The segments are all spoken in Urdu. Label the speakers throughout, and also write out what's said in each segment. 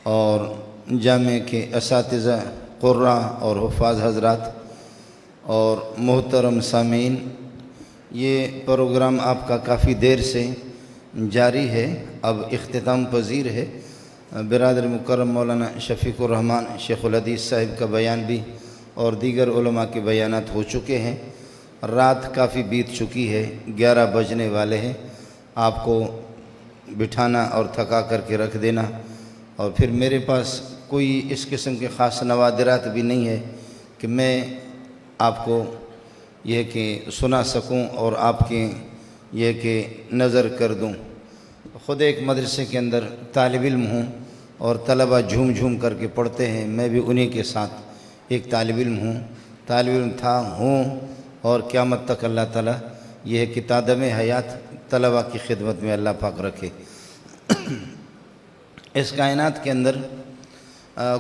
Speaker 1: اور جامعہ کے اساتذہ قراء اور حفاظ حضرات اور محترم سامعین، یہ پروگرام آپ کا کافی دیر سے جاری ہے، اب اختتام پذیر ہے۔ برادر مکرم مولانا شفیق الرحمن شیخ الحدیث صاحب کا بیان بھی اور دیگر علماء کے بیانات ہو چکے ہیں۔ رات کافی بیت چکی ہے، 11 بجنے والے ہیں۔ آپ کو بٹھانا اور تھکا کر کے رکھ دینا، اور پھر میرے پاس کوئی اس قسم کے خاص نوادرات بھی نہیں ہے کہ میں آپ کو یہ کہ سنا سکوں اور آپ کے یہ کہ نظر کر دوں۔ خود ایک مدرسے کے اندر طالب علم ہوں اور طلبہ جھوم جھوم کر کے پڑھتے ہیں، میں بھی انہی کے ساتھ ایک طالب علم ہوں، طالب علم تھا ہوں، اور قیامت تک اللہ تعالیٰ یہ ہے کہ تادم حیات طلبہ کی خدمت میں اللہ پاک رکھے۔ اس کائنات کے اندر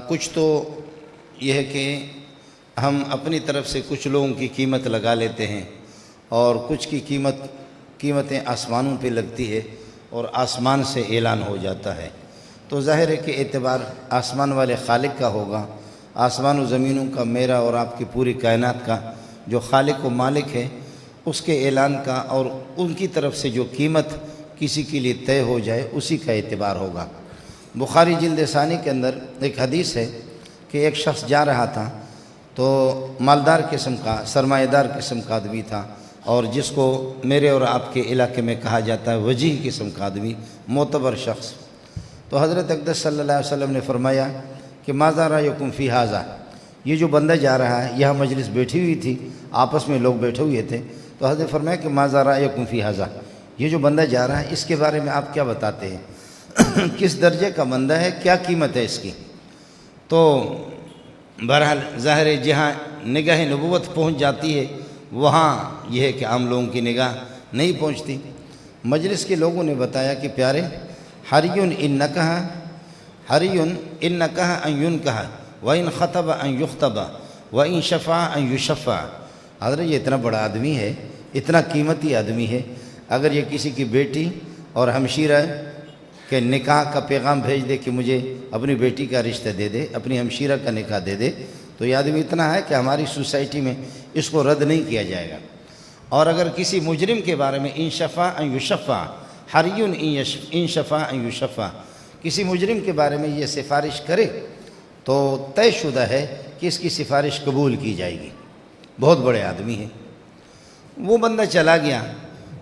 Speaker 1: کچھ تو یہ ہے کہ ہم اپنی طرف سے کچھ لوگوں کی قیمت لگا لیتے ہیں، اور کچھ کی قیمتیں آسمانوں پہ لگتی ہے اور آسمان سے اعلان ہو جاتا ہے۔ تو ظاہر ہے کہ اعتبار آسمان والے خالق کا ہوگا، آسمان و زمینوں کا، میرا اور آپ کی پوری کائنات کا جو خالق و مالک ہے اس کے اعلان کا، اور ان کی طرف سے جو قیمت کسی کے لیے طے ہو جائے اسی کا اعتبار ہوگا۔ بخاری جلد ثانی کے اندر ایک حدیث ہے کہ ایک شخص جا رہا تھا، تو مالدار قسم کا، سرمایہ دار قسم کا آدمی تھا، اور جس کو میرے اور آپ کے علاقے میں کہا جاتا ہے وجیح قسم کا آدمی، معتبر شخص۔ تو حضرت اقدس صلی اللہ علیہ وسلم نے فرمایا کہ ماذا رأیکم فی ھذا، یہ جو بندہ جا رہا ہے، یہاں مجلس بیٹھی ہوئی تھی، آپس میں لوگ بیٹھے ہوئے تھے، تو حضرت فرمایا کہ ماذا رأیکم فی ھذا، یہ جو بندہ جا رہا ہے اس کے بارے میں آپ کیا بتاتے ہیں؟ کس درجے کا بندہ ہے، کیا قیمت ہے اس کی؟ تو بہرحال ظاہر ہے جہاں نگاہ نبوت پہنچ جاتی ہے وہاں یہ ہے کہ عام لوگوں کی نگاہ نہیں پہنچتی۔ مجلس کے لوگوں نے بتایا کہ پیارے، حریٌ ان نکح ان ینکح وان خطب ان یخطب وان شفع ان یشفع۔ حضرت یہ اتنا بڑا آدمی ہے، اتنا قیمتی آدمی ہے، اگر یہ کسی کی بیٹی اور ہمشیرہ کہ نکاح کا پیغام بھیج دے کہ مجھے اپنی بیٹی کا رشتہ دے دے، اپنی ہمشیرہ کا نکاح دے دے، تو یہ آدمی اتنا ہے کہ ہماری سوسائٹی میں اس کو رد نہیں کیا جائے گا۔ اور اگر کسی مجرم کے بارے میں ان شفع ان یشفع، حریٌ ان شفع ان یشفع، کسی مجرم کے بارے میں یہ سفارش کرے تو طے شدہ ہے کہ اس کی سفارش قبول کی جائے گی۔ بہت بڑے آدمی ہیں۔ وہ بندہ چلا گیا،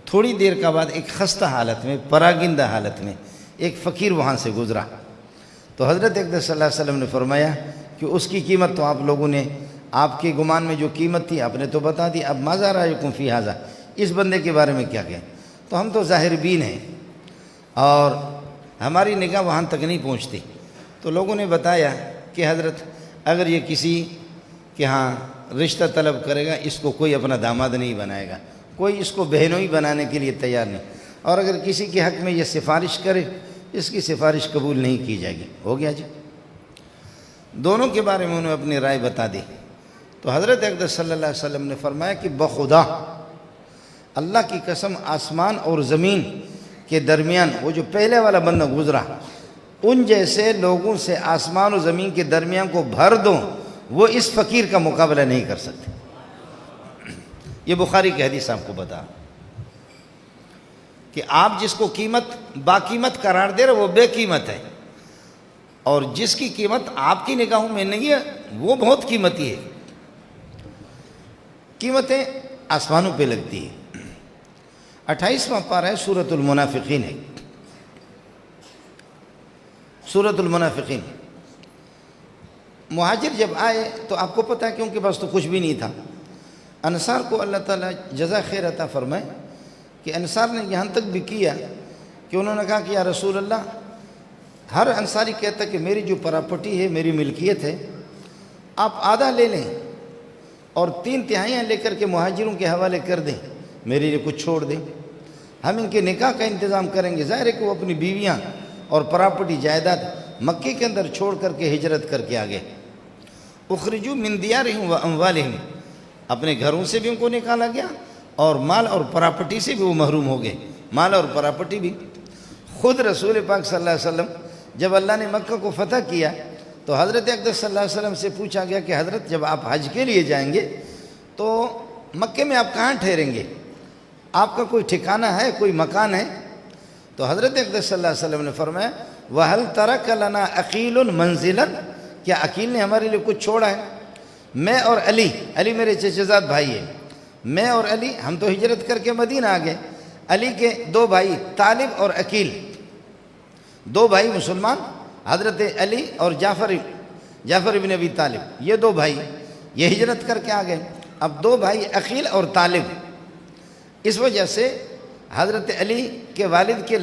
Speaker 1: تھوڑی دیر کا بعد ایک خستہ حالت میں، پراگندہ حالت میں ایک فقیر وہاں سے گزرا، تو حضرت اقدس صلی اللہ علیہ وسلم نے فرمایا کہ اس کی قیمت تو آپ لوگوں نے، آپ کے گمان میں جو قیمت تھی آپ نے تو بتا دی، اب ماذا رأیکم فی ھذا، اس بندے کے بارے میں کیا کہیں؟ تو ہم تو ظاہر بین ہیں اور ہماری نگاہ وہاں تک نہیں پہنچتی۔ تو لوگوں نے بتایا کہ حضرت اگر یہ کسی کے ہاں رشتہ طلب کرے گا اس کو کوئی اپنا داماد نہیں بنائے گا، کوئی اس کو بہنوئی بنانے کے لیے تیار نہیں، اور اگر کسی کے حق میں یہ سفارش کرے اس کی سفارش قبول نہیں کی جائے گی۔ ہو گیا جی۔ دونوں کے بارے میں انہوں نے اپنی رائے بتا دی۔ تو حضرت اقدس صلی اللہ علیہ وسلم نے فرمایا کہ بخدا، اللہ کی قسم، آسمان اور زمین کے درمیان وہ جو پہلے والا بندہ گزرا، ان جیسے لوگوں سے آسمان و زمین کے درمیان کو بھر دو، وہ اس فقیر کا مقابلہ نہیں کر سکتے۔ یہ بخاری کی حدیث آپ کو بتا کہ آپ جس کو قیمت باقیمت قرار دے رہے وہ بے قیمت ہے، اور جس کی قیمت آپ کی نگاہوں میں نہیں ہے وہ بہت قیمتی ہے۔ قیمتیں آسمانوں پہ لگتی ہیں۔ 28واں پارہ ہے، سورۃ المنافقین ہے، سورۃ المنافقین۔ مہاجر جب آئے تو آپ کو پتہ ہے کہ ان کے پاس تو کچھ بھی نہیں تھا۔ انصار کو اللہ تعالیٰ جزا خیر عطا فرمائے کہ انصار نے یہاں تک بھی کیا کہ انہوں نے کہا کہ یا رسول اللہ، ہر انصاری کہتا کہ میری جو پراپرٹی ہے، میری ملکیت ہے، آپ آدھا لے لیں اور 3/3 لے کر کے مہاجروں کے حوالے کر دیں، میرے لیے کچھ چھوڑ دیں، ہم ان کے نکاح کا انتظام کریں گے۔ ظاہر ہے کہ وہ اپنی بیویاں اور پراپرٹی جائیداد مکے کے اندر چھوڑ کر کے ہجرت کر کے آگے۔ اخرجوا من دیارہم و اموالہم، اپنے گھروں سے بھی ان کو نکالا گیا اور مال اور پراپرٹی سے بھی وہ محروم ہو گئے، مال اور پراپرٹی بھی۔ خود رسول پاک صلی اللہ علیہ وسلم جب اللہ نے مکہ کو فتح کیا تو حضرت اقدس صلی اللہ علیہ وسلم سے پوچھا گیا کہ حضرت جب آپ حج کے لیے جائیں گے تو مکے میں آپ کہاں ٹھہریں گے؟ آپ کا کوئی ٹھکانہ ہے، کوئی مکان ہے؟ تو حضرت اقدس صلی اللہ علیہ وسلم نے فرمایا وَهَلْ تَرَكَ لَنَا عَقِيلٌ مَنزِلًا، کیا عقیل نے ہمارے لیے کچھ چھوڑا ہے؟ میں اور علی میرے چچزاد بھائی ہے، میں اور علی ہم تو ہجرت کر کے مدینہ آ گئے، علی کے دو بھائی طالب اور عقیل، دو بھائی مسلمان، حضرت علی اور جعفر ابن ابی طالب، یہ دو بھائی یہ ہجرت کر کے آ گئے، اب دو بھائی عقیل اور طالب، اس وجہ سے حضرت علی کے والد کے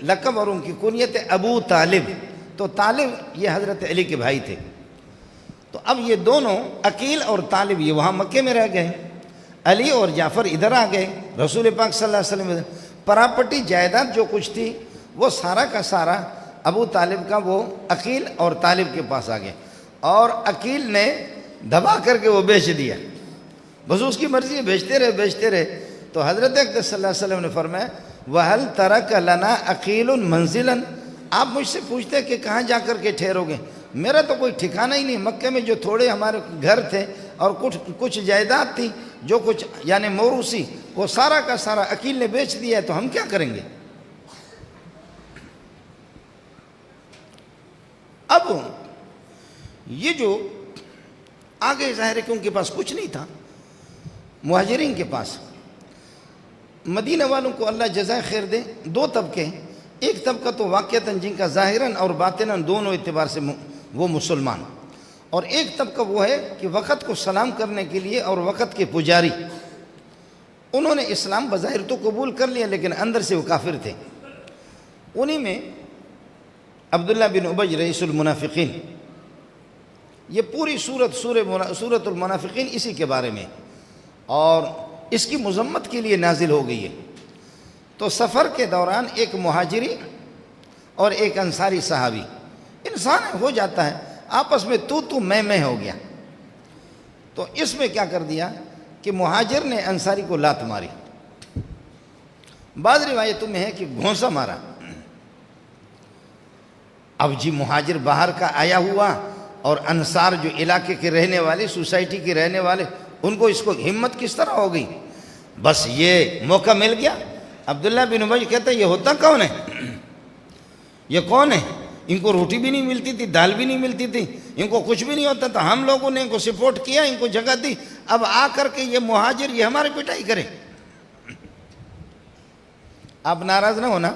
Speaker 1: لقب اور ان کی کنیت ابو طالب، تو طالب یہ حضرت علی کے بھائی تھے۔ تو اب یہ دونوں عقیل اور طالب یہ وہاں مکے میں رہ گئے، علی اور جعفر ادھر آ گئے، رسول پاک صلی اللہ علیہ وسلم پراپرٹی جائیداد جو کچھ تھی وہ سارا کا سارا ابو طالب کا وہ عقیل اور طالب کے پاس آ گئے، اور عقیل نے دبا کر کے وہ بیچ دیا، بس اس کی مرضی بیچتے رہے۔ تو حضرت اقدس صلی اللہ علیہ وسلم نے فرمایا وَهَلْ تَرَكَ لَنَا عَقِيلٌ مَنزِلًا، آپ مجھ سے پوچھتے کہ کہاں جا کر کے ٹھہرو گے، میرا تو کوئی ٹھکانہ ہی نہیں، مکہ میں جو تھوڑے ہمارے گھر تھے اور کچھ جائیداد تھی جو کچھ یعنی موروثی، وہ سارا کا سارا عقیل نے بیچ دیا ہے، تو ہم کیا کریں گے؟ اب یہ جو آگے ظاہر ہے کہ ان کے پاس کچھ نہیں تھا، مہاجرین کے پاس، مدینہ والوں کو اللہ جزائے خیر دے، دو طبقے، ایک طبقہ تو واقعتاً جن کا ظاہراً اور باطناً دونوں اعتبار سے وہ مسلمان، اور ایک طبقہ وہ ہے کہ وقت کو سلام کرنے کے لیے اور وقت کے پجاری، انہوں نے اسلام بظاہر تو قبول کر لیا لیکن اندر سے وہ کافر تھے۔ انہی میں عبداللہ بن ابی رئیس المنافقین، یہ پوری سورۃ المنافقین اسی کے بارے میں، اور اس کی مذمت کے لیے نازل ہو گئی ہے۔ تو سفر کے دوران ایک مہاجری اور ایک انصاری صحابی، انسان ہو جاتا ہے آپس میں تو میں ہو گیا، تو اس میں کیا کر دیا کہ مہاجر نے انصاری کو لات ماری، بعض روایتوں میں ہے کہ گھونسا مارا۔ اب جی مہاجر باہر کا آیا ہوا اور انصار جو علاقے کے رہنے والے، سوسائٹی کے رہنے والے، ان کو اس کو ہمت کس طرح ہو گئی، بس یہ موقع مل گیا۔ عبداللہ بن ابی کہتا ہے یہ ہوتا کون ہے، یہ کون ہے، ان کو روٹی بھی نہیں ملتی تھی، دال بھی نہیں ملتی تھی، ان کو کچھ بھی نہیں ہوتا تھا، ہم لوگوں نے ان کو سپورٹ کیا، ان کو جگہ دی، اب آ کر کے یہ مہاجر یہ ہماری پٹائی کرے۔ آپ ناراض نہ ہونا،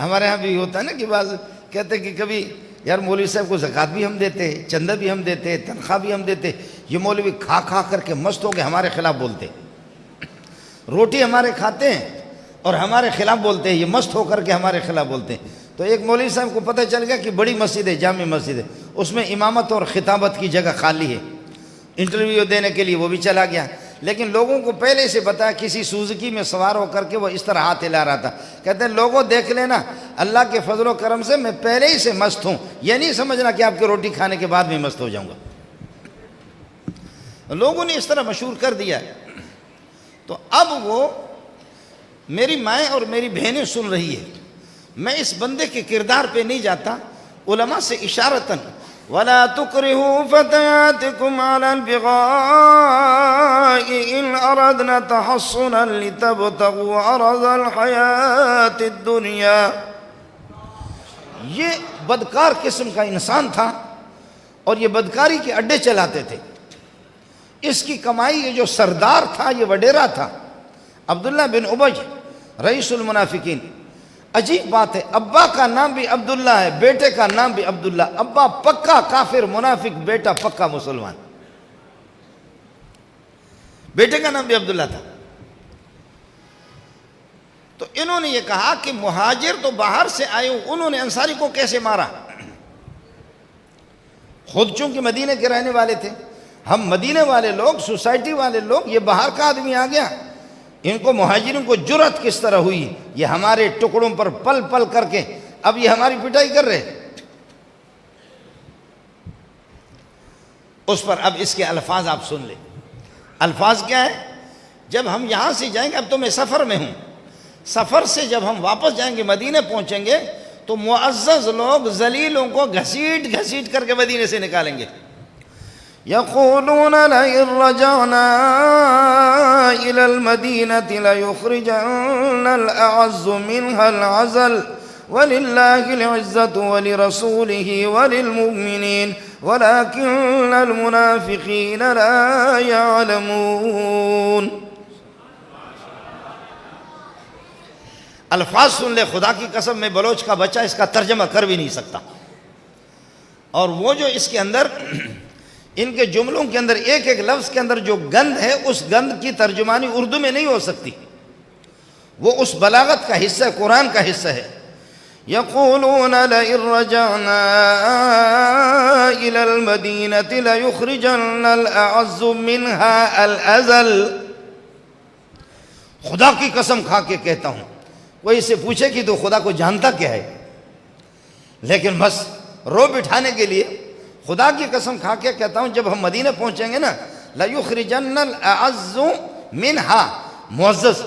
Speaker 1: ہمارے ہاں بھی ہوتا ہے نا کہ بعض کہتے کہ کبھی یار مولوی صاحب کو زکوٰۃ بھی ہم دیتے، چندہ بھی ہم دیتے، تنخواہ بھی ہم دیتے، یہ مولوی کھا کر کے مست ہو کے ہمارے خلاف بولتے، روٹی ہمارے کھاتے ہیں اور ہمارے خلاف بولتے ہیں، یہ مست ہو کر کے ہمارے خلاف بولتے ہیں۔ تو ایک مولوی صاحب کو پتہ چل گیا کہ بڑی مسجد ہے، جامع مسجد ہے، اس میں امامت اور خطابت کی جگہ خالی ہے، انٹرویو دینے کے لیے وہ بھی چلا گیا، لیکن لوگوں کو پہلے سے بتایا، کسی سوزکی میں سوار ہو کر کے وہ اس طرح ہاتھ ہلا رہا تھا، کہتے ہیں لوگوں دیکھ لینا اللہ کے فضل و کرم سے میں پہلے ہی سے مست ہوں، یہ نہیں سمجھنا کہ آپ کی روٹی کھانے کے بعد میں مست ہو جاؤں گا۔ لوگوں نے اس طرح مشہور کر دیا۔ تو اب وہ میری مائیں اور میری بہنیں سن رہی ہے، میں اس بندے کے کردار پہ نہیں جاتا، علماء سے اشارتاً وَلَا تُكْرِهُوا فَتَيَاتِكُمْ عَلَى الْبِغَاءِ إِنْ أَرَدْنَا تَحَصُّنًا لِتَبْتَغُوا عَرَضَ الْحَيَاةِ الدُّنْيَا۔ یہ بدکار قسم کا انسان تھا اور یہ بدکاری کے اڈے چلاتے تھے، اس کی کمائی یہ جو سردار تھا، یہ وڈیرا تھا، عبداللہ بن ابی رئیس المنافقین۔ عجیب بات ہے، ابا کا نام بھی عبداللہ ہے، بیٹے کا نام بھی عبداللہ، ابا پکا کافر منافق، بیٹا پکا مسلمان، بیٹے کا نام بھی عبداللہ تھا۔ تو انہوں نے یہ کہا کہ مہاجر تو باہر سے آئے، انہوں نے انصاری کو کیسے مارا؟ خود چونکہ مدینے کے رہنے والے تھے، ہم مدینے والے لوگ، سوسائٹی والے لوگ، یہ باہر کا آدمی آ گیا، ان کو مہاجروں کو جرأت کس طرح ہوئی، یہ ہمارے ٹکڑوں پر پل پل کر کے اب یہ ہماری پٹائی کر رہے۔ اس پر اب اس کے الفاظ آپ سن لیں، الفاظ کیا ہے؟ جب ہم یہاں سے جائیں گے، اب تو میں سفر میں ہوں، سفر سے جب ہم واپس جائیں گے، مدینے پہنچیں گے، تو معزز لوگ ذلیلوں کو گھسیٹ گھسیٹ کر کے مدینے سے نکالیں گے. یقولون لئن رجعنا الى المدینة لیخرجن الاعز منها العزل وللہ العزة ولرسولہ وللمؤمنین ولكن المنافقین لا يعلمون. الفاظ سن لے، خدا کی قسم میں بلوچ کا بچہ اس کا ترجمہ کر بھی نہیں سکتا. اور وہ جو اس کے اندر ان کے جملوں کے اندر ایک ایک لفظ کے اندر جو گند ہے، اس گند کی ترجمانی اردو میں نہیں ہو سکتی. وہ اس بلاغت کا حصہ ہے، قرآن کا حصہ ہے. یقولون لئن رجعنا الى المدینة لیخرجن الاعز منها الازل. خدا کی قسم کھا کے کہتا ہوں، کوئی اسے پوچھے کہ تو خدا کو جانتا کیا ہے، لیکن بس رو بٹھانے کے لیے خدا کی قسم کھا کے کہتا ہوں، جب ہم مدینہ پہنچیں گے نا، لَيُخْرِجَنَّ الْأَعَزُّ مِنْهَا، معزز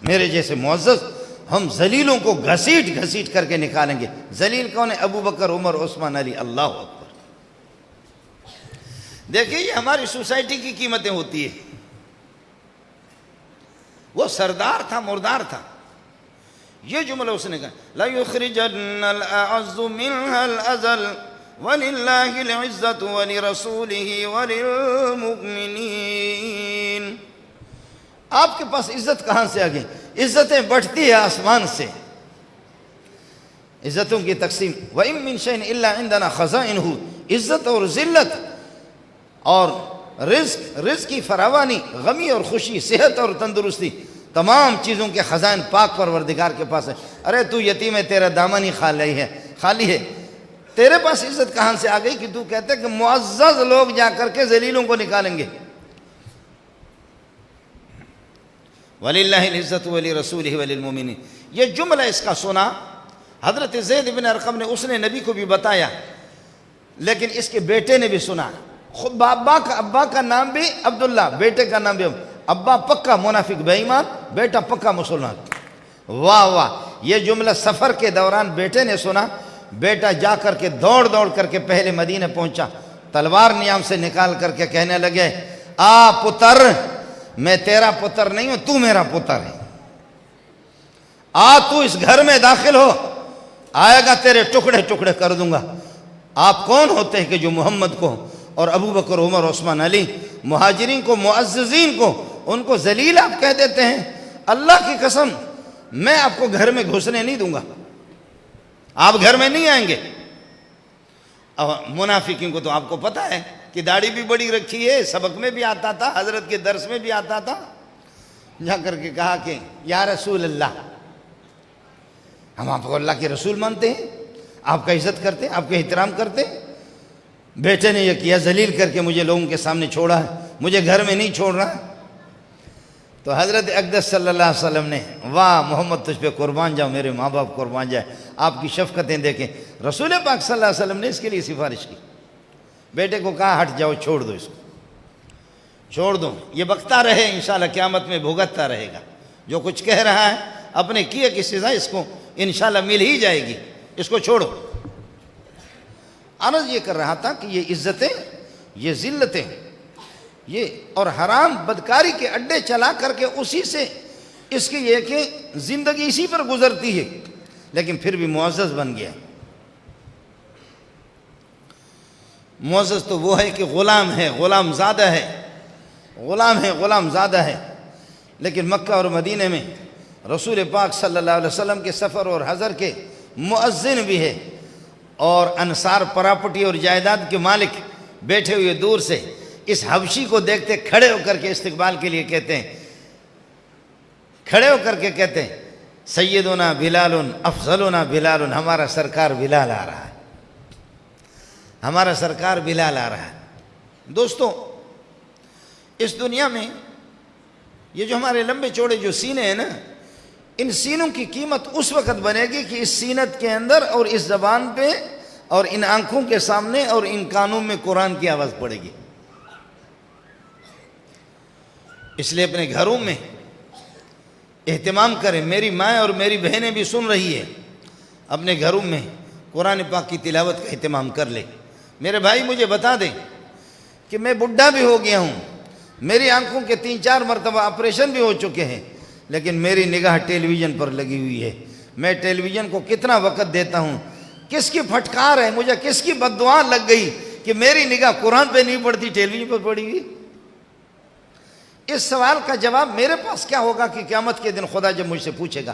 Speaker 1: میرے جیسے معزز، ہم ذلیلوں کو گھسیٹ گھسیٹ کر کے نکالیں گے. ذلیل کون ہے؟ ابو بکر، عمر، عثمان، علی. اللہ اکبر. دیکھیں یہ ہماری سوسائٹی کی قیمتیں ہوتی ہیں. وہ سردار تھا، مردار تھا. یہ جملہ اس نے کہا لَيُخْرِجَنَّ الْأَعَزُّ مِنْهَا الْأَزَلُ وَلِلَّهِ الْعِزَّةُ وَلِرَسُولِهِ وَلِلْمُؤْمِنِينَ. آپ کے پاس عزت کہاں سے آگئی؟ عزتیں بڑھتی ہیں آسمان سے. عزتوں کی تقسیم وَإِن مِّن شَيْءٍ إِلَّا عِندَنَا خَزَائِنُهُ. عزت اور ذلت اور رزق کی فراوانی، غمی اور خوشی، صحت اور تندرستی، تمام چیزوں کے خزائن پاک پروردگار کے پاس ہے. ارے تو یتیم ہے، تیرا دامن ہی خالی ہے. تیرے پاس عزت کہاں سے آ گئی کہ تو کہتے کہ معزز لوگ جا کر کے ذلیلوں کو نکالیں گے. وَلِلَّهِ الْعِزَّةُ وَلِرَسُولِهِ وَلِلْمُؤْمِنِينَ. یہ جملہ اس کا سنا حضرت زید بن ارقم نے، اس نے نبی کو بھی بتایا، لیکن اس کے بیٹے نے بھی سنا. خود ابا کا نام بھی عبداللہ، بیٹے کا نام بھی ابا پکا منافق بے ایمان، بیٹا پکا مسلمان. واہ واہ. یہ جملہ سفر کے دوران بیٹے نے سنا. بیٹا جا کر کے دوڑ کر کے پہلے مدینہ پہنچا، تلوار نیام سے نکال کر کے کہنے لگے پتر، میں تیرا پتر نہیں ہوں، تو میرا پتر ہے. تو اس گھر میں داخل ہو، آئے گا تیرے ٹکڑے ٹکڑے کر دوں گا. آپ کون ہوتے ہیں کہ جو محمد کو اور ابو بکر، عمر، عثمان، علی، مہاجرین کو، معززین کو، ان کو ذلیل آپ کہہ دیتے ہیں؟ اللہ کی قسم میں آپ کو گھر میں گھسنے نہیں دوں گا، آپ گھر میں نہیں آئیں گے. اب منافقین کو تو آپ کو پتہ ہے کہ داڑھی بھی بڑی رکھی ہے، سبق میں بھی آتا تھا، حضرت کے درس میں بھی آتا تھا. جا کر کے کہا کہ یا رسول اللہ، ہم آپ کو اللہ کے رسول مانتے ہیں، آپ کا عزت کرتے ہیں، آپ کا احترام کرتے ہیں. بیٹے نے یہ کیا، ذلیل کر کے مجھے لوگوں کے سامنے چھوڑا ہے، مجھے گھر میں نہیں چھوڑ رہا. تو حضرت اقدس صلی اللہ علیہ وسلم نے، واہ محمد تجھ پہ قربان جاؤ، میرے ماں باپ قربان جائے، آپ کی شفقتیں دیکھیں. رسول پاک صلی اللہ علیہ وسلم نے اس کے لیے سفارش کی. بیٹے کو کہا ہٹ جاؤ، چھوڑ دو، اس کو چھوڑ دو، یہ بکتا رہے، انشاءاللہ قیامت میں بھگتتا رہے گا. جو کچھ کہہ رہا ہے اپنے کیے کی سزا اس کو انشاءاللہ مل ہی جائے گی، اس کو چھوڑو. عرض یہ کر رہا تھا کہ یہ عزتیں، یہ ذلتیں، یہ اور حرام بدکاری کے اڈے چلا کر کے اسی سے اس کی یہ کہ زندگی اسی پر گزرتی ہے، لیکن پھر بھی معزز بن گیا. معزز تو وہ ہے کہ غلام ہے، غلام زادہ ہے، غلام ہے، غلام زادہ ہے. لیکن مکہ اور مدینہ میں رسول پاک صلی اللہ علیہ وسلم کے سفر اور حضر کے مؤذن بھی ہے، اور انصار پراپرٹی اور جائیداد کے مالک بیٹھے ہوئے دور سے اس حبشی کو دیکھتے کھڑے ہو کر کے استقبال کے لیے کہتے ہیں، کھڑے ہو کر کے کہتے ہیں سیدنا بلال افضلنا بلال، ہمارا سرکار بلال آ رہا ہے، ہمارا سرکار بلال آ رہا ہے. دوستو، اس دنیا میں یہ جو ہمارے لمبے چوڑے جو سینے ہیں نا، ان سینوں کی قیمت اس وقت بنے گی کہ اس سینت کے اندر اور اس زبان پہ اور ان آنکھوں کے سامنے اور ان کانوں میں قرآن کی آواز پڑے گی. اس لیے اپنے گھروں میں اہتمام کریں. میری ماں اور میری بہنیں بھی سن رہی ہے. اپنے گھروں میں قرآن پاک کی تلاوت کا اہتمام کر لے۔ میرے بھائی مجھے بتا دیں کہ میں بڈھا بھی ہو گیا ہوں، میری آنکھوں کے 3-4 مرتبہ آپریشن بھی ہو چکے ہیں، لیکن میری نگاہ ٹیلی ویژن پر لگی ہوئی ہے۔ میں ٹیلی ویژن کو کتنا وقت دیتا ہوں، کس کی پھٹکار ہے، مجھے کس کی بددعا لگ گئی کہ میری نگاہ قرآن پہ نہیں پڑتی، ٹیلی ویژن پر پڑی ہوئی۔ اس سوال کا جواب میرے پاس کیا ہوگا کہ قیامت کے دن خدا جب مجھ سے پوچھے گا؟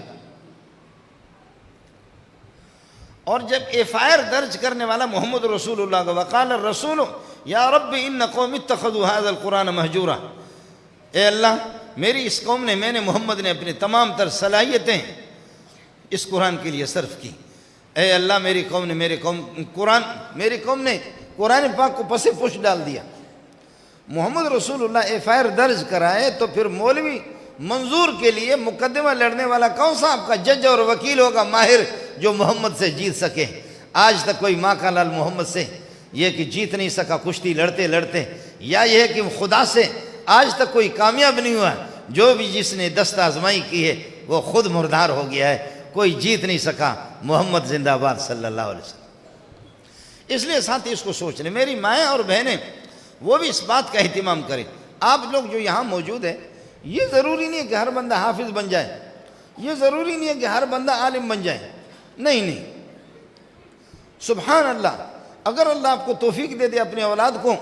Speaker 1: اور جب ایف آئی آر درج کرنے والا محمد رسول اللہ کا وقال الرسول یا رب ان قوم اتخذوا هذا القرآن مہجورا، اے اللہ میری اس قوم نے، میں نے محمد نے اپنی تمام تر صلاحیتیں اس قرآن کے لیے صرف کی۔ اے اللہ میری قوم نے میری قوم نے قرآن پاک کو پس پش ڈال دیا۔ محمد رسول اللہ ایف آئی آر درج کرائے تو پھر مولوی منظور کے لیے مقدمہ لڑنے والا کون سا آپ کا جج اور وکیل ہوگا ماہر جو محمد سے جیت سکے؟ آج تک کوئی ماں کا لال محمد سے یہ کہ جیت نہیں سکا کشتی لڑتے لڑتے، یا یہ کہ خدا سے آج تک کوئی کامیاب نہیں ہوا۔ جو بھی جس نے دست آزمائی کی ہے وہ خود مردار ہو گیا ہے، کوئی جیت نہیں سکا۔ محمد زندہ باد صلی اللہ علیہ وسلم۔ اس لیے ساتھی اس کو سوچ لیں، میری مائیں اور بہنیں وہ بھی اس بات کا اہتمام کریں۔ آپ لوگ جو یہاں موجود ہیں، یہ ضروری نہیں ہے کہ ہر بندہ حافظ بن جائے، یہ ضروری نہیں ہے کہ ہر بندہ عالم بن جائے، نہیں۔ سبحان اللہ، اگر اللہ آپ کو توفیق دے دے اپنے اولاد کو،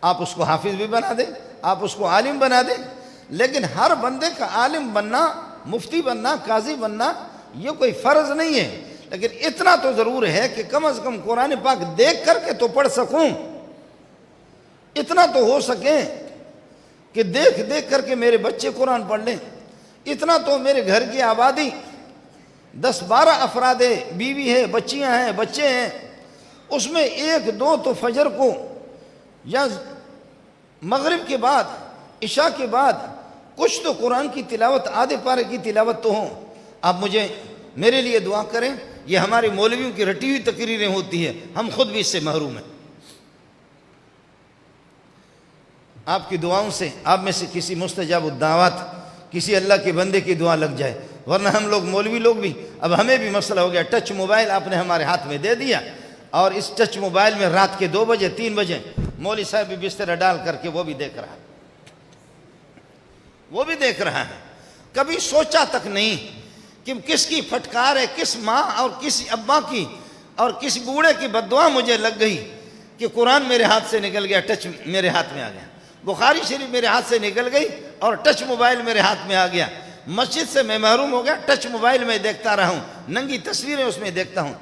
Speaker 1: آپ اس کو حافظ بھی بنا دیں، آپ اس کو عالم بنا دیں، لیکن ہر بندے کا عالم بننا، مفتی بننا، قاضی بننا یہ کوئی فرض نہیں ہے۔ لیکن اتنا تو ضرور ہے کہ کم از کم قرآن پاک دیکھ کر کے تو پڑھ سکوں، اتنا تو ہو سکے کہ دیکھ کر کے میرے بچے قرآن پڑھ لیں، اتنا تو میرے گھر کی آبادی 10-12 افراد ہے، بیوی ہے، بچیاں ہیں، بچے ہیں، اس میں 1-2 تو فجر کو یا مغرب کے بعد، عشاء کے بعد کچھ تو قرآن کی تلاوت، آدھے پارے کی تلاوت تو ہوں۔ آپ میرے لیے دعا کریں، یہ ہمارے مولویوں کی رٹی ہوئی تقریریں ہوتی ہیں، ہم خود بھی اس سے محروم ہیں۔ آپ کی دعاؤں سے آپ میں سے کسی مستجاب الدعوات، کسی اللہ کے بندے کی دعا لگ جائے، ورنہ ہم لوگ مولوی لوگ بھی اب ہمیں بھی مسئلہ ہو گیا۔ ٹچ موبائل آپ نے ہمارے ہاتھ میں دے دیا، اور اس ٹچ موبائل میں رات کے 2 بجے 3 بجے مولوی صاحب بھی بستر ڈال کر کے وہ بھی دیکھ رہا ہے، کبھی سوچا تک نہیں کہ کس کی پھٹکار ہے، کس ماں اور کس ابا کی اور کس بوڑھے کی بددعا مجھے لگ گئی کہ قرآن میرے ہاتھ سے نکل گیا، ٹچ میرے ہاتھ میں آ گیا، بخاری شریف میرے ہاتھ سے نکل گئی اور ٹچ موبائل میرے ہاتھ میں آ گیا، مسجد سے میں محروم ہو گیا، ٹچ موبائل میں دیکھتا رہا ہوں، ننگی تصویریں اس میں دیکھتا ہوں۔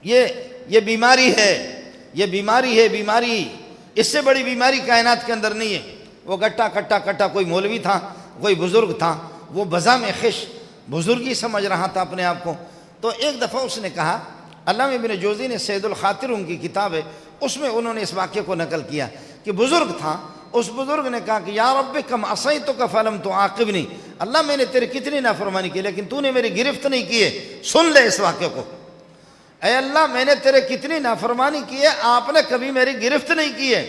Speaker 1: یہ بیماری ہے، بیماری اس سے بڑی بیماری کائنات کے اندر نہیں ہے۔ وہ کٹا کوئی مولوی تھا، کوئی بزرگ تھا، وہ بزم خش بزرگی سمجھ رہا تھا اپنے آپ کو۔ تو ایک دفعہ اس نے کہا، علامہ ابن جوزی نے سید الخاطر ان کی کتاب ہے، اس میں انہوں نے اس واقعے کو نقل کیا کہ بزرگ تھا، اس بزرگ نے کہا کہ یا رب کم عصیتک فلم تعاقبنی، اللہ میں نے تیرے کتنی نافرمانی کی لیکن تو نے میری گرفت نہیں کی ہے۔ سن لے اس واقعے کو، اے اللہ میں نے تیرے کتنی نافرمانی کی ہے، آپ نے کبھی میری گرفت نہیں کی ہے۔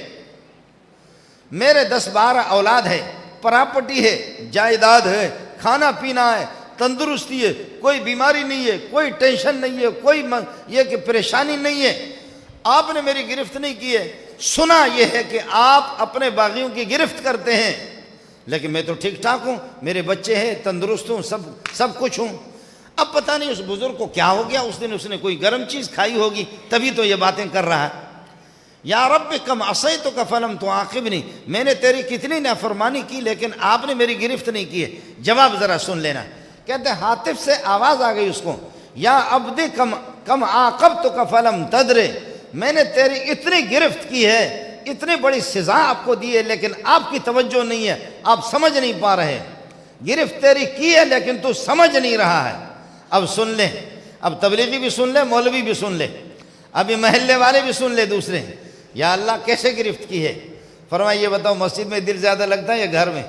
Speaker 1: میرے 10-12 اولاد ہے، پراپرٹی ہے، جائیداد ہے، کھانا پینا ہے، تندرستی ہے، کوئی بیماری نہیں ہے، کوئی ٹینشن نہیں ہے، کوئی یہ کہ پریشانی نہیں ہے، آپ نے میری گرفت نہیں کی ہے۔ سنا یہ ہے کہ آپ اپنے باغیوں کی گرفت کرتے ہیں، لیکن میں تو ٹھیک ٹھاک ہوں، میرے بچے ہیں، تندرست ہوں، سب کچھ ہوں۔ اب پتہ نہیں اس بزرگ کو کیا ہو گیا، اس دن اس نے کوئی گرم چیز کھائی ہوگی تبھی تو یہ باتیں کر رہا ہے۔ یا رب کم عصیتک فلم تعاقبنی، میں نے تیری کتنی نافرمانی کی لیکن آپ نے میری گرفت نہیں کی ہے۔ جواب ذرا سن لینا، کہتے ہیں ہاتف سے آواز آ گئی اس کو، یا عبدی کم عاقبتک فلم تدرے، میں نے تیری اتنی گرفت کی ہے، اتنی بڑی سزا آپ کو دی ہے لیکن آپ کی توجہ نہیں ہے، آپ سمجھ نہیں پا رہے، گرفت تیری کی ہے لیکن تو سمجھ نہیں رہا ہے۔ اب سن لیں، اب تبلیغی بھی سن لے، مولوی بھی سن لے، اب یہ محلے والے بھی سن لے دوسرے، یا اللہ کیسے گرفت کی ہے؟ فرمایا یہ بتاؤ مسجد میں دل زیادہ لگتا ہے یا گھر میں؟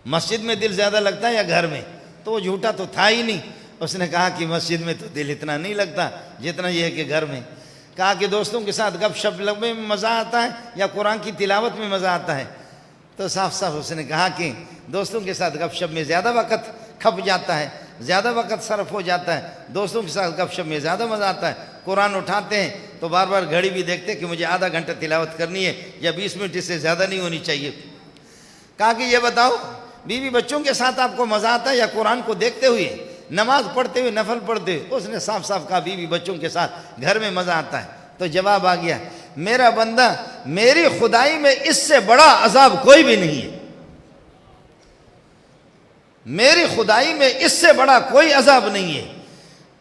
Speaker 1: مسجد میں دل زیادہ لگتا ہے یا گھر میں؟ تو وہ جھوٹا تو تھا ہی نہیں، اس نے کہا کہ مسجد میں تو دل اتنا نہیں لگتا جتنا یہ ہے کہ گھر میں۔ کہا کہ دوستوں کے ساتھ گپ شپ لگنے میں مزہ آتا ہے یا قرآن کی تلاوت میں مزہ آتا ہے؟ تو صاف اس نے کہا کہ دوستوں کے ساتھ گپ شپ میں زیادہ وقت کھپ جاتا ہے، زیادہ وقت صرف ہو جاتا ہے، دوستوں کے ساتھ گپ شپ میں زیادہ مزہ آتا ہے، قرآن اٹھاتے ہیں تو بار بار گھڑی بھی دیکھتے کہ مجھے آدھا گھنٹہ تلاوت کرنی ہے یا 20 منٹ اس سے زیادہ نہیں ہونی چاہیے۔ کہا کہ یہ بتاؤ بیوی بچوں کے ساتھ آپ کو مزہ آتا ہے یا قرآن کو دیکھتے ہوئے، نماز پڑھتے ہوئے، نفل پڑھتے ہوئے؟ اس نے صاف صاف کہا بیوی بچوں کے ساتھ گھر میں مزہ آتا ہے۔ تو جواب آ گیا، میرا بندہ میری خدائی میں اس سے بڑا عذاب کوئی بھی نہیں ہے، میری خدائی میں اس سے بڑا کوئی عذاب نہیں ہے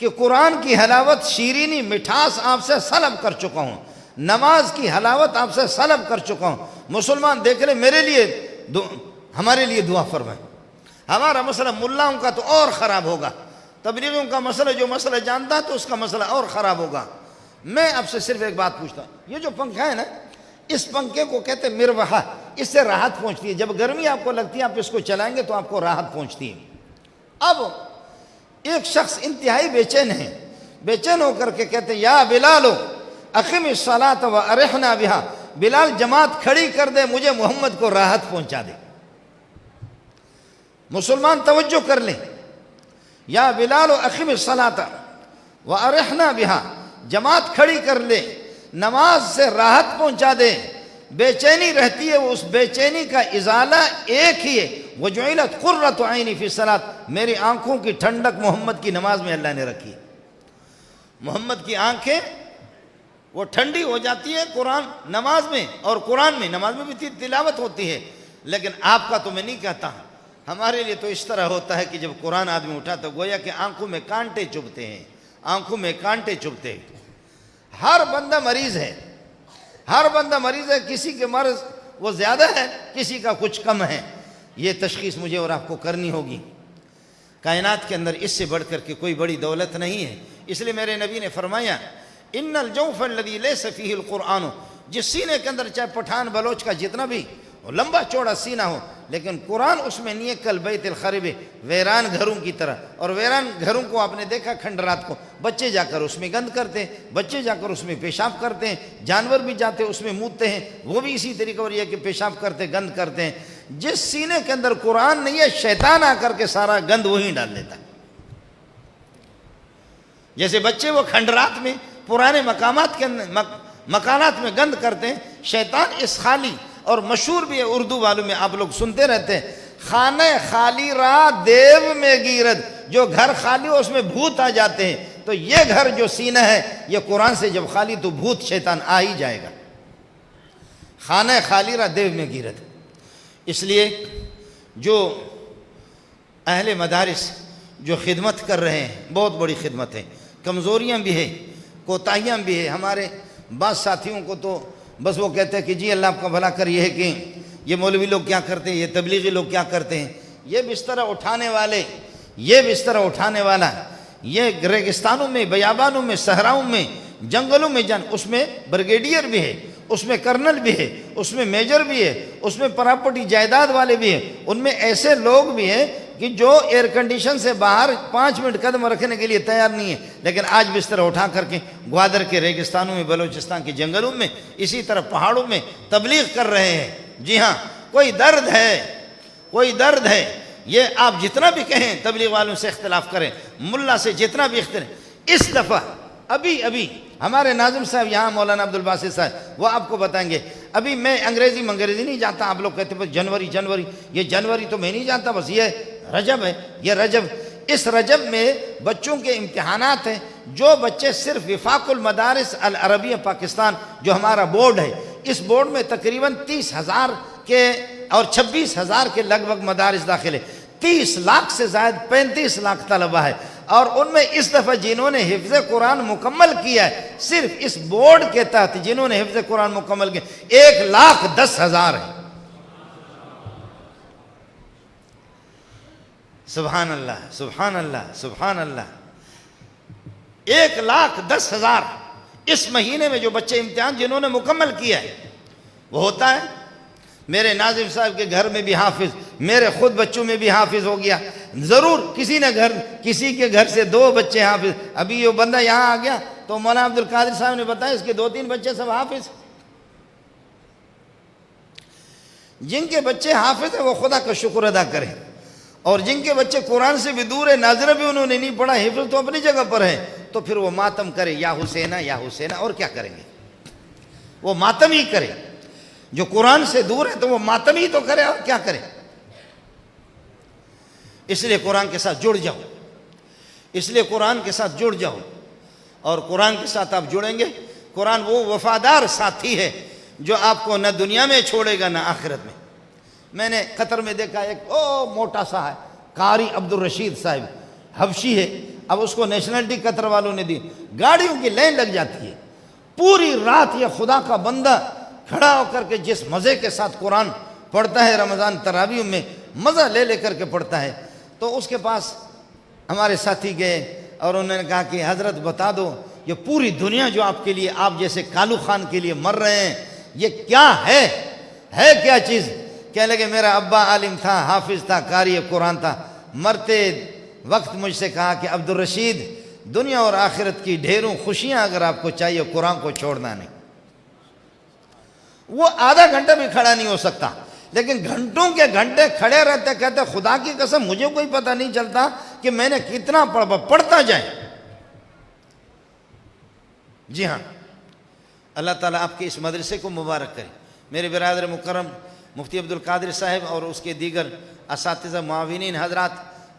Speaker 1: کہ قرآن کی حلاوت، شیرینی، مٹھاس آپ سے سلب کر چکا ہوں، نماز کی حلاوت آپ سے سلب کر چکا ہوں۔ مسلمان دیکھ لیں میرے لیے ہمارے لیے دعا فرمائیں۔ ہمارا مسئلہ ملاؤں کا تو اور خراب ہوگا، تبلیغیوں کا مسئلہ جو مسئلہ جانتا ہے تو اس کا مسئلہ اور خراب ہوگا۔ میں آپ سے صرف ایک بات پوچھتا ہوں، یہ جو پنکھا ہے نا، اس پنکھے کو کہتے ہیں مروحہ، اس سے راحت پہنچتی ہے، جب گرمی آپ کو لگتی ہے آپ اس کو چلائیں گے تو آپ کو راحت پہنچتی ہے۔ اب ایک شخص انتہائی بے چین ہے، بے چین ہو کر کے کہتے ہیں یا بلال اقم الصلاۃ وارحنا بہا، بلال جماعت کھڑی کر دے، مجھے محمد کو راحت پہنچا دے۔ مسلمان توجہ کر لیں، یا بلال اقم الصلاۃ وارحنا بہا، جماعت کھڑی کر لے، نماز سے راحت پہنچا دے۔ بے چینی رہتی ہے، وہ اس بے چینی کا ازالہ ایک ہی ہے، وجعلت قرۃ عینی فی الصلاۃ، میری آنکھوں کی ٹھنڈک محمد کی نماز میں اللہ نے رکھی۔ محمد کی آنکھیں وہ ٹھنڈی ہو جاتی ہے قرآن نماز میں، اور قرآن میں، نماز میں بھی تلاوت ہوتی ہے، لیکن آپ کا تو میں نہیں کہتا، ہمارے لیے تو اس طرح ہوتا ہے کہ جب قرآن آدمی اٹھا تو گویا کہ آنکھوں میں کانٹے چبھتے ہیں، آنکھوں میں کانٹے چبھتے ہیں۔ ہر بندہ مریض ہے، ہر بندہ مریض ہے، کسی کے مرض وہ زیادہ ہے، کسی کا کچھ کم ہے۔ یہ تشخیص مجھے اور آپ کو کرنی ہوگی۔ کائنات کے اندر اس سے بڑھ کر کے کوئی بڑی دولت نہیں ہے، اس لیے میرے نبی نے فرمایا ان الجوف الذی لیس فیہ القرآن، جس سینے کے اندر چاہے پٹھان بلوچ کا جتنا بھی لمبا چوڑا سینہ ہو لیکن قرآن اس میں نہیں ہے، کل بیت الخرب، ویران گھروں کی طرح۔ اور ویران گھروں کو آپ نے دیکھا کھنڈرات کو، بچے جا کر اس میں گند کرتے ہیں، بچے جا کر اس میں پیشاب کرتے ہیں، جانور بھی جاتے اس میں موتتے ہیں، وہ بھی اسی طریقے پر یہ کہ پیشاب کرتے، گند کرتے ہیں۔ جس سینے کے اندر قرآن نہیں ہے، شیطان آ کر کے سارا گند وہیں ڈال دیتا ہے۔ جیسے بچے وہ کھنڈرات میں، پرانے مقامات کے اندر، مکانات میں گند کرتے ہیں، شیطان اس خالی، اور مشہور بھی ہے اردو والوں میں آپ لوگ سنتے رہتے ہیں، خانہ خالی را دیو میں گیرد، جو گھر خالی ہو اس میں بھوت آ جاتے ہیں۔ تو یہ گھر جو سینہ ہے یہ قرآن سے جب خالی تو بھوت شیطان آ ہی جائے گا۔ خانہ خالی را دیو میں گیرد۔ اس لیے جو اہل مدارس جو خدمت کر رہے ہیں، بہت بڑی خدمت ہے، کمزوریاں بھی ہیں، کوتاہیاں بھی ہیں۔ ہمارے بعض ساتھیوں کو تو بس وہ کہتے ہیں کہ جی اللہ آپ کا بھلا کر، یہ ہے کہ یہ مولوی لوگ کیا کرتے ہیں، یہ تبلیغی لوگ کیا کرتے ہیں، یہ بستر اٹھانے والے، یہ بستر اٹھانے والا، یہ ریگستانوں میں، بیابانوں میں، صحراؤں میں، جنگلوں میں اس میں بریگیڈیئر بھی ہے، اس میں کرنل بھی ہے، اس میں میجر بھی ہے، اس میں پراپرٹی جائیداد والے بھی ہیں، ان میں ایسے لوگ بھی ہیں کہ جو ایئر کنڈیشن سے باہر 5 منٹ قدم رکھنے کے لیے تیار نہیں ہے، لیکن آج بستر اٹھا کر کے گوادر کے ریگستانوں میں، بلوچستان کے جنگلوں میں، اسی طرح پہاڑوں میں تبلیغ کر رہے ہیں۔ جی ہاں، کوئی درد ہے، کوئی درد ہے، یہ آپ جتنا بھی کہیں، تبلیغ والوں سے اختلاف کریں، ملا سے جتنا بھی اختلاف، اس دفعہ ابھی ہمارے ناظم صاحب یہاں مولانا عبدالباسط صاحب وہ آپ کو بتائیں گے۔ ابھی میں انگریزی نہیں جانتا، آپ لوگ کہتے ہیں بس جنوری، یہ جنوری تو میں نہیں جانتا، بس یہ رجب ہے، یہ رجب، اس رجب میں بچوں کے امتحانات ہیں۔ جو بچے صرف وفاق المدارس العربیہ پاکستان جو ہمارا بورڈ ہے، اس بورڈ میں تقریباً 30,000 کے اور 26,000 کے لگ بھگ مدارس داخل ہے، 30 لاکھ سے زائد 35 لاکھ طلبہ ہے، اور ان میں اس دفعہ جنہوں نے حفظ قرآن مکمل کیا ہے، صرف اس بورڈ کے تحت جنہوں نے حفظ قرآن مکمل کیا 1,10,000 ہے۔ سبحان اللہ، سبحان اللہ، سبحان اللہ، 1,10,000 اس مہینے میں جو بچے امتحان جنہوں نے مکمل کیا ہے وہ ہوتا ہے۔ میرے ناظم صاحب کے گھر میں بھی حافظ، میرے خود بچوں میں بھی حافظ ہو گیا، ضرور کسی کے گھر سے 2 بچے حافظ۔ ابھی یہ بندہ یہاں آ گیا تو مولانا عبدالقادر صاحب نے بتایا اس کے 2-3 بچے سب حافظ۔ جن کے بچے حافظ ہیں وہ خدا کا شکر ادا کریں، اور جن کے بچے قرآن سے بھی دور ہے، ناظرہ بھی انہوں نے نہیں پڑھا، حفظ تو اپنی جگہ پر ہے، تو پھر وہ ماتم کرے یا حسینہ یا حسینہ، اور کیا کریں گے؟ وہ ماتم ہی کرے. جو قرآن سے دور ہے تو وہ ماتم ہی تو کرے، اور کیا کرے؟ اس لیے قرآن کے ساتھ جڑ جاؤ، اس لیے قرآن کے ساتھ جڑ جاؤ. اور قرآن کے ساتھ آپ جڑیں گے. قرآن وہ وفادار ساتھی ہے جو آپ کو نہ دنیا میں چھوڑے گا نہ آخرت میں. میں نے قطر میں دیکھا ایک موٹا سا ہے قاری عبدالرشید صاحب، حبشی ہے. اب اس کو نیشنلٹی قطر والوں نے دی. گاڑیوں کی لائن لگ جاتی ہے، پوری رات یہ خدا کا بندہ کھڑا ہو کر کے جس مزے کے ساتھ قرآن پڑھتا ہے، رمضان تراویح میں مزہ لے لے کر کے پڑھتا ہے. تو اس کے پاس ہمارے ساتھی گئے اور انہوں نے کہا کہ حضرت بتا دو، یہ پوری دنیا جو آپ کے لیے، آپ جیسے کالو خان کے لیے مر رہے ہیں، یہ کیا ہے کیا چیز؟ کہنے لگے میرا ابا عالم تھا، حافظ تھا، قاری قرآن تھا. مرتے وقت مجھ سے کہا کہ عبدالرشید، دنیا اور آخرت کی ڈھیروں خوشیاں اگر آپ کو چاہیے، قرآن کو چھوڑنا نہیں. وہ آدھا گھنٹہ بھی کھڑا نہیں ہو سکتا، لیکن گھنٹوں کے گھنٹے کھڑے رہتے، کہتے خدا کی قسم مجھے کوئی پتہ نہیں چلتا کہ میں نے کتنا پڑھتا جائے. جی ہاں، اللہ تعالیٰ آپ کے اس مدرسے کو مبارک کرے. میرے برادر مکرم مفتی عبدالقادر صاحب اور اس کے دیگر اساتذہ معاونین حضرات،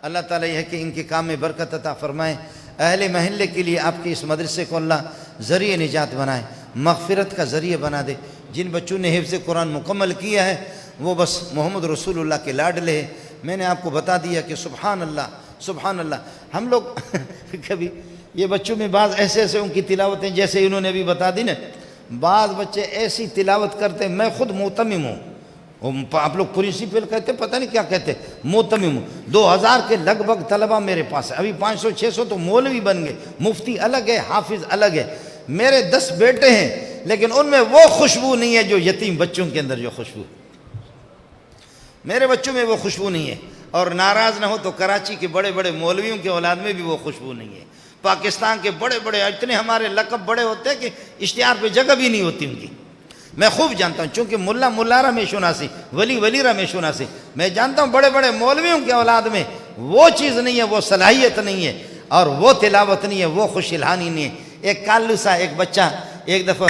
Speaker 1: اللہ تعالیٰ یہ ہے کہ ان کے کام میں برکت عطا فرمائے. اہل محلے کے لیے آپ کے اس مدرسے کو اللہ ذریعہ نجات بنائے، مغفرت کا ذریعہ بنا دے. جن بچوں نے حفظ قرآن مکمل کیا ہے وہ بس محمد رسول اللہ کے لاڈلے ہیں. میں نے آپ کو بتا دیا کہ سبحان اللہ سبحان اللہ. ہم لوگ کبھی یہ بچوں میں بعض ایسے ان کی تلاوتیں جیسے انہوں نے ابھی بتا دی نا، بعض بچے ایسی تلاوت کرتے، میں خود موتمم ہوں. آپ لوگ پرنسپل کہتے، پتہ نہیں کیا کہتے، موتمم ہوں. 2000 کے لگ بھگ طلبہ میرے پاس ہے. ابھی 500-600 تو مولوی بن گئے. مفتی الگ ہے، حافظ الگ ہے. میرے 10 بیٹے ہیں، لیکن ان میں وہ خوشبو نہیں ہے جو یتیم بچوں کے اندر جو خوشبو ہے. میرے بچوں میں وہ خوشبو نہیں ہے. اور ناراض نہ ہو تو کراچی کے بڑے بڑے مولویوں کے اولاد میں بھی وہ خوشبو نہیں ہے. پاکستان کے بڑے بڑے اتنے ہمارے لقب بڑے ہوتے ہیں کہ اشتہار پہ جگہ بھی نہیں ہوتی ان کی. میں خوب جانتا ہوں، چونکہ ملا میں شناسی، ولی میں شناسی، میں جانتا ہوں بڑے بڑے مولویوں کے اولاد میں وہ چیز نہیں ہے، وہ صلاحیت نہیں ہے، اور وہ تلاوت نہیں ہے، وہ خوش الہانی نہیں ہے. ایک کالو سا ایک بچہ ایک دفعہ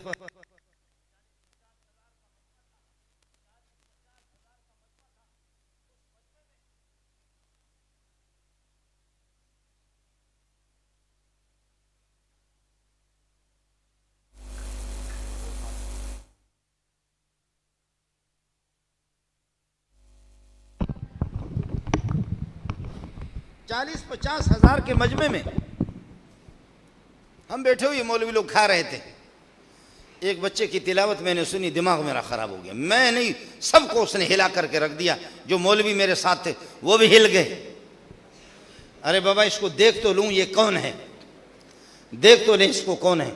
Speaker 1: چالیس 50 ہزار کے مجمع میں ہم بیٹھے ہوئے مولوی لوگ کھا رہے تھے. ایک بچے کی تلاوت میں نے سنی، دماغ میرا خراب ہو گیا. میں نہیں، سب کو اس نے ہلا کر کے رکھ دیا. جو مولوی میرے ساتھ تھے وہ بھی ہل گئے. ارے بابا اس کو دیکھ تو لوں، یہ کون ہے، دیکھ تو لیں اس کو کون ہے.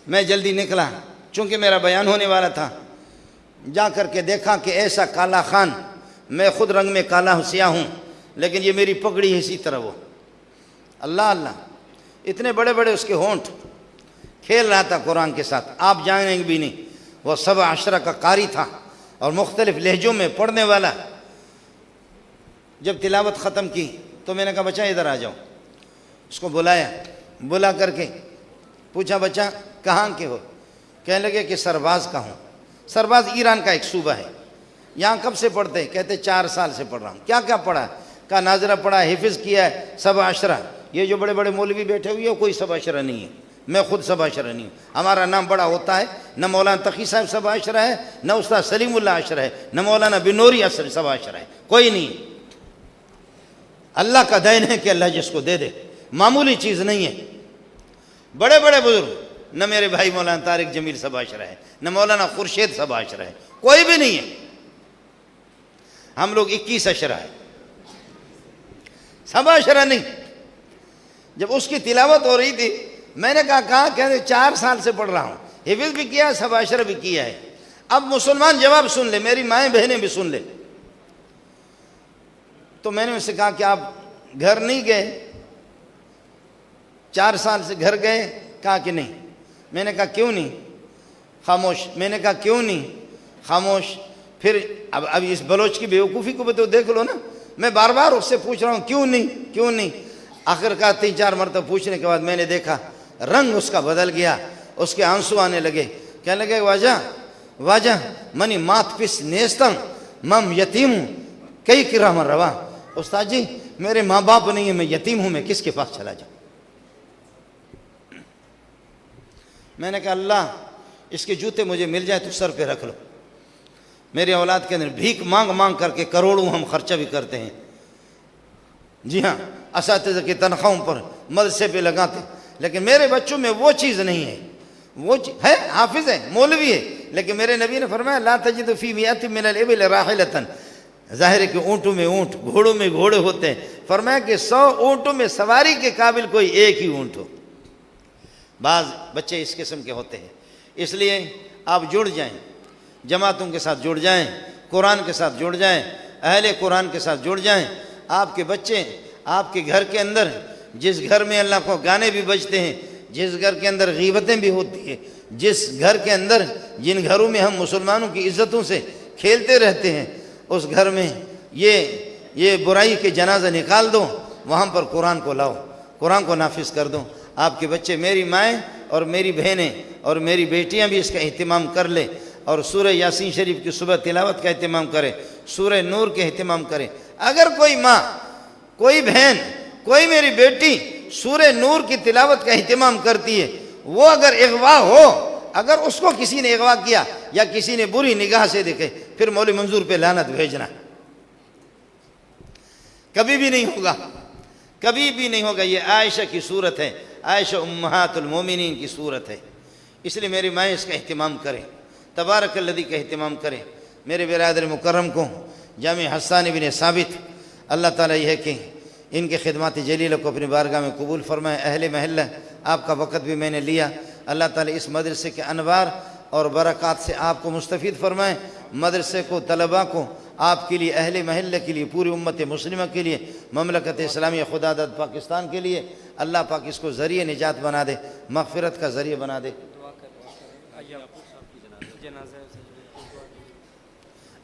Speaker 1: میں جلدی نکلا، چونکہ میرا بیان ہونے والا تھا. جا کر کے دیکھا کہ ایسا کالا خان، میں خود رنگ میں کالا سیاہ ہوں، لیکن یہ میری پگڑی ہے اسی طرح. وہ اللہ اللہ، اتنے بڑے بڑے اس کے ہونٹ. کھیل رہا تھا قرآن کے ساتھ، آپ جانیں گے بھی نہیں. وہ 17 کا قاری تھا اور مختلف لہجوں میں پڑھنے والا. جب تلاوت ختم کی تو میں نے کہا بچہ ادھر آ جاؤ. اس کو بلایا، بلا کر کے پوچھا بچہ کہاں کے ہو؟ کہنے لگے کہ سرباز کا ہوں. سرباز ایران کا ایک صوبہ ہے. یہاں کب سے پڑھتے؟ کہتے 4 سال سے پڑھ رہا ہوں. کیا کیا پڑھا؟ کہا ناظرہ پڑھا، حفظ کیا ہے، 17. یہ جو بڑے بڑے مولوی بیٹھے ہوئے ہیں کوئی 17 نہیں ہے. میں خود 17 نہیں ہوں. ہمارا نام بڑا ہوتا ہے، نہ مولانا تقی صاحب 17 ہے، نہ استاد سلیم اللہ عشرہ ہے، نہ مولانا بنوری 17 ہے، کوئی نہیں. اللہ کا دین ہے کہ اللہ جس کو دے دے، معمولی چیز نہیں ہے. بڑے بڑے بزرگ، نہ میرے بھائی مولانا طارق جمیل 17 ہے، نہ مولانا خورشید 17 ہے، کوئی بھی نہیں ہے. ہم لوگ 21 اشرہ ہے، 17 نہیں. جب اس کی تلاوت ہو رہی تھی میں نے کہا کہتے 4 سال سے پڑھ رہا ہوں، حفظ بھی کیا ہے، 17 بھی کیا ہے. اب مسلمان جواب سن لے، میری مائیں بہنیں بھی سن لے. تو میں نے اس سے کہا کہ آپ گھر نہیں گئے؟ 4 سال سے گھر گئے؟ کہا کہ نہیں. میں نے کہا کیوں نہیں؟ خاموش. میں نے کہا کیوں نہیں؟ خاموش. پھر اب اس بلوچ کی بیوقوفی کو بھی تو دیکھ لو نا. میں بار بار اس سے پوچھ رہا ہوں کیوں نہیں. آخر کا 3-4 مرتبہ پوچھنے کے بعد میں نے دیکھا رنگ اس کا بدل گیا, اس کے آنسو آنے لگے. کہنے لگے واجہ منی مات پس نیستم مم یتیم ہوں کئی کرام روا. استاد جی میرے ماں باپ نہیں ہیں, میں یتیم ہوں, میں کس کے پاس چلا جاؤں. میں نے کہا اللہ اس کے جوتے مجھے مل جائے تو سر پہ رکھ لو. میری اولاد کے اندر بھیک مانگ کر کے کروڑوں ہم خرچہ بھی کرتے ہیں. جی ہاں, اساتذہ کی تنخواہوں پر مدرسے پہ لگاتے, لیکن میرے بچوں میں وہ چیز نہیں ہے. وہ ہے حافظ ہے, مولوی ہے, لیکن میرے نبی نے فرمایا لا تجد فی مئۃ من الابل راحلۃ. ظاہر ہے کہ اونٹوں میں اونٹ, گھوڑوں میں گھوڑے ہوتے ہیں. فرمایا کہ 100 اونٹوں میں سواری کے قابل کوئی ایک ہی اونٹ ہو. بعض بچے اس قسم کے ہوتے ہیں. اس لیے آپ جڑ جائیں, جماعتوں کے ساتھ جڑ جائیں, قرآن کے ساتھ جڑ جائیں, اہل قرآن کے ساتھ جڑ جائیں. آپ کے بچے آپ کے گھر کے اندر, جس گھر میں اللہ کو گانے بھی بجتے ہیں, جس گھر کے اندر غیبتیں بھی ہوتی ہیں, جس گھر کے اندر جن گھروں میں ہم مسلمانوں کی عزتوں سے کھیلتے رہتے ہیں, اس گھر میں یہ برائی کے جنازہ نکال دو, وہاں پر قرآن کو لاؤ, قرآن کو نافذ کر دو. آپ کے بچے, میری مائیں اور میری بہنیں اور میری بیٹیاں بھی اس کا اہتمام کر لیں, اور سورہ یاسین شریف کی صبح تلاوت کا اہتمام کریں, سورہ نور کے اہتمام کریں. اگر کوئی ماں, کوئی بہن, کوئی میری بیٹی سورہ نور کی تلاوت کا اہتمام کرتی ہے, وہ اگر اغوا ہو, اگر اس کو کسی نے اغوا کیا یا کسی نے بری نگاہ سے دیکھے, پھر مولوی منظور پہ لعنت بھیجنا. کبھی بھی نہیں ہوگا, کبھی بھی نہیں ہوگا. یہ عائشہ کی صورت ہے, عائشہ امہات المومنین کی صورت ہے. اس لیے میری مائیں اس کا اہتمام کریں, تبارک الذی کا اہتمام کریں. میرے برادر مکرم کو جامع حسان بن ثابت, اللہ تعالیٰ یہ ہے کہ ان کے خدمات جلیلہ کو اپنی بارگاہ میں قبول فرمائے. اہل محلہ آپ کا وقت بھی میں نے لیا, اللہ تعالیٰ اس مدرسے کے انوار اور برکات سے آپ کو مستفید فرمائے. مدرسے کو, طلباء کو, آپ کے لیے, اہل محلہ کے لیے, پوری امت مسلمہ کے لیے, مملکت اسلامیہ خدا داد پاکستان کے لیے اللہ پاک اس کو ذریعہ نجات بنا دے, مغفرت کا ذریعہ بنا دے.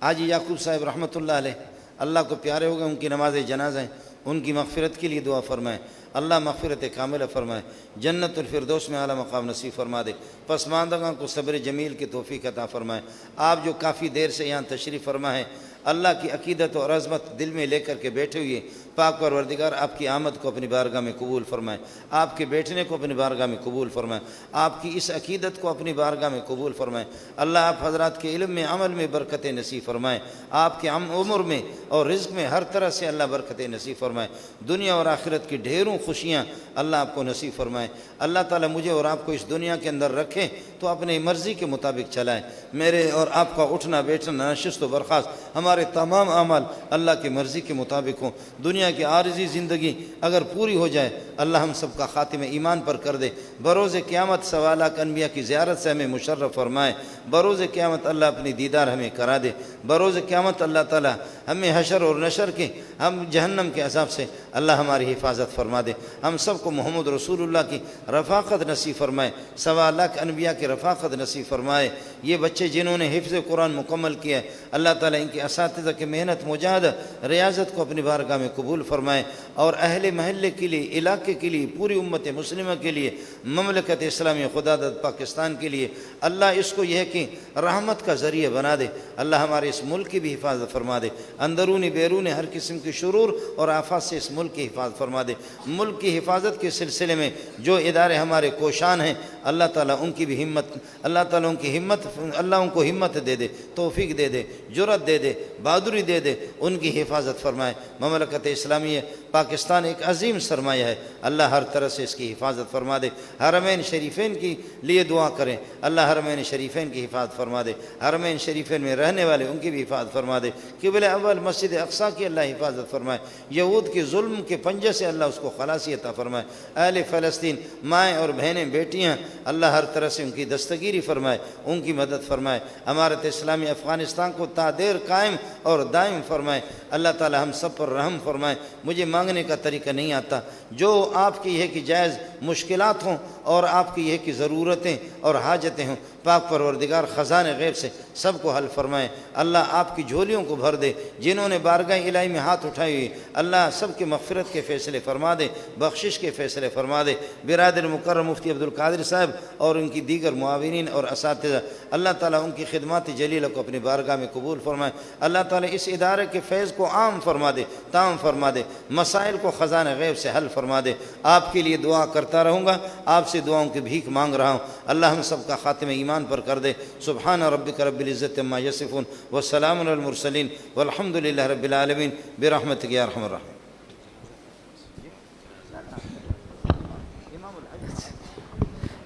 Speaker 1: آج یعقوب صاحب رحمۃ اللہ علیہ اللہ کو پیارے ہو گئے, ان کی نماز جنازہ ہیں, ان کی مغفرت کے لیے دعا فرمائیں. اللہ مغفرت کاملہ فرمائے, جنت الفردوس میں اعلیٰ مقام نصیب فرما دے. پسماندگان کو صبر جمیل کی توفیق عطا فرمائے. آپ جو کافی دیر سے یہاں تشریف فرما ہے, اللہ کی عقیدت اور عظمت دل میں لے کر کے بیٹھے ہوئے, پاک پروردگار آپ کی آمد کو اپنی بارگاہ میں قبول فرمائے, آپ کے بیٹھنے کو اپنی بارگاہ میں قبول فرمائے, آپ کی اس عقیدت کو اپنی بارگاہ میں قبول فرمائے. اللہ آپ حضرات کے علم میں, عمل میں برکت نصیب فرمائے, آپ کے عمر میں اور رزق میں ہر طرح سے اللہ برکت نصیب فرمائے. دنیا اور آخرت کی ڈھیروں خوشیاں اللہ آپ کو نصیب فرمائے. اللہ تعالیٰ مجھے اور آپ کو اس دنیا کے اندر رکھے تو اپنی مرضی کے مطابق چلائے. میرے اور آپ کا اٹھنا بیٹھنا, نشست و برخاست, ہمارے تمام اعمال اللہ کی مرضی کے مطابق ہوں. دنیا کی عارضی زندگی اگر پوری ہو جائے, اللہ ہم سب کا خاتمہ ایمان پر کر دے. بروز قیامت سوالات انبیاء کی زیارت سے ہمیں مشرف فرمائے. بروز قیامت اللہ اپنی دیدار ہمیں کرا دے. بروز قیامت اللہ تعالیٰ ہمیں حشر اور نشر کے, ہم جہنم کے عذاب سے اللہ ہماری حفاظت فرما دے. ہم سب کو محمد رسول اللہ کی رفاقت نصیب فرمائے, 1.25 لاکھ انبیاء کی رفاقت نصیب فرمائے. یہ بچے جنہوں نے حفظ قرآن مکمل کیا, اللہ تعالیٰ ان کے اساتذہ کی محنت, مجاہدہ, ریاضت کو اپنی بارگاہ میں قبول فرمائے. اور اہل محلے کے لیے, علاقے کے لیے, پوری امت مسلمہ کے لیے, مملکت اسلامیہ خدا داد پاکستان کے لیے اللہ اس کو یہ ہے کہ رحمت کا ذریعہ بنا دے. اللہ ہمارے اس ملک کی بھی حفاظت فرما دے. اندرونی بیرونی ہر قسم کی شرور اور آفات سے اس ملک کی حفاظت فرما دے. ملک کی حفاظت کے سلسلے میں جو ادارے ہمارے کوشاں ہیں, اللہ تعالیٰ ان کی بھی ہمت, اللہ تعالیٰ ان کی ہمت, اللہ ان کو ہمت دے دے, توفیق دے دے, جرأت دے دے, بہادری دے دے, ان کی حفاظت فرمائے. مملکت اسلامیہ پاکستان ایک عظیم سرمایہ ہے, اللہ ہر طرح سے اس کی حفاظت فرما دے. حرمین شریفین کی لیے دعا کریں, اللہ حرمین شریفین کی حفاظت فرما دے. حرمین شریفین میں رہنے والے ان کی بھی حفاظت فرما دے. قبلہ اول مسجد اقصیٰ کی اللہ حفاظت فرمائے. یہود کے ظلم کے پنجے سے اللہ اس کو خلاصی عطا فرمائے. اہل فلسطین, مائیں اور بہنیں, بیٹیاں, اللہ ہر طرح سے ان کی دستگیری فرمائے, ان کی مدد فرمائے. امارت اسلامی افغانستان کو تا دیر قائم اور دائم فرمائے. اللہ تعالی ہم سب پر رحم فرمائے. مجھے مانگنے کا طریقہ نہیں آتا, جو آپ کی ہے کہ جائز مشکلات ہوں اور آپ کی یہ کہ ضرورتیں اور حاجتیں ہوں، پاک پروردگار خزان غیب سے سب کو حل فرمائے۔ اللہ آپ کی جھولیوں کو بھر دے، جنہوں نے بارگاہ الہی میں ہاتھ اٹھائی ہوئی اللہ سب کے مغفرت کے فیصلے فرما دے، بخشش کے فیصلے فرما دے۔ برادر مکرم مفتی عبدالقادر صاحب اور ان کی دیگر معاونین اور اساتذہ، اللہ تعالیٰ ان کی خدمات جلیلہ کو اپنی بارگاہ میں قبول فرمائے۔ اللہ تعالیٰ اس ادارے کے فیض کو عام فرما دے، تام فرما دے، مسائل کو خزان غیب سے حل فرما دے۔ آپ کے لیے دعا کرتا رہوں گا، آپ سے دعاؤں کی بھیک مانگ رہا ہوں۔ اللہ ہم سب کا خاتمہ ایمان پر کر دے۔ سبحان ربک رب العزت عما یصفون والسلام علی المرسلین والحمد للہ رب العالمین برحمتک یا ارحم الراحمین۔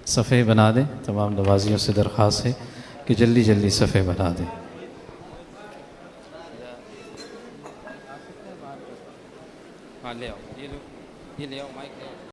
Speaker 2: صفحے بنا دیں، تمام نوازیوں سے درخواست ہے کہ جلدی جلدی صفحے بنا دیں۔
Speaker 3: ہاں لے آؤ، یہ لے آؤ مائک لے آؤ۔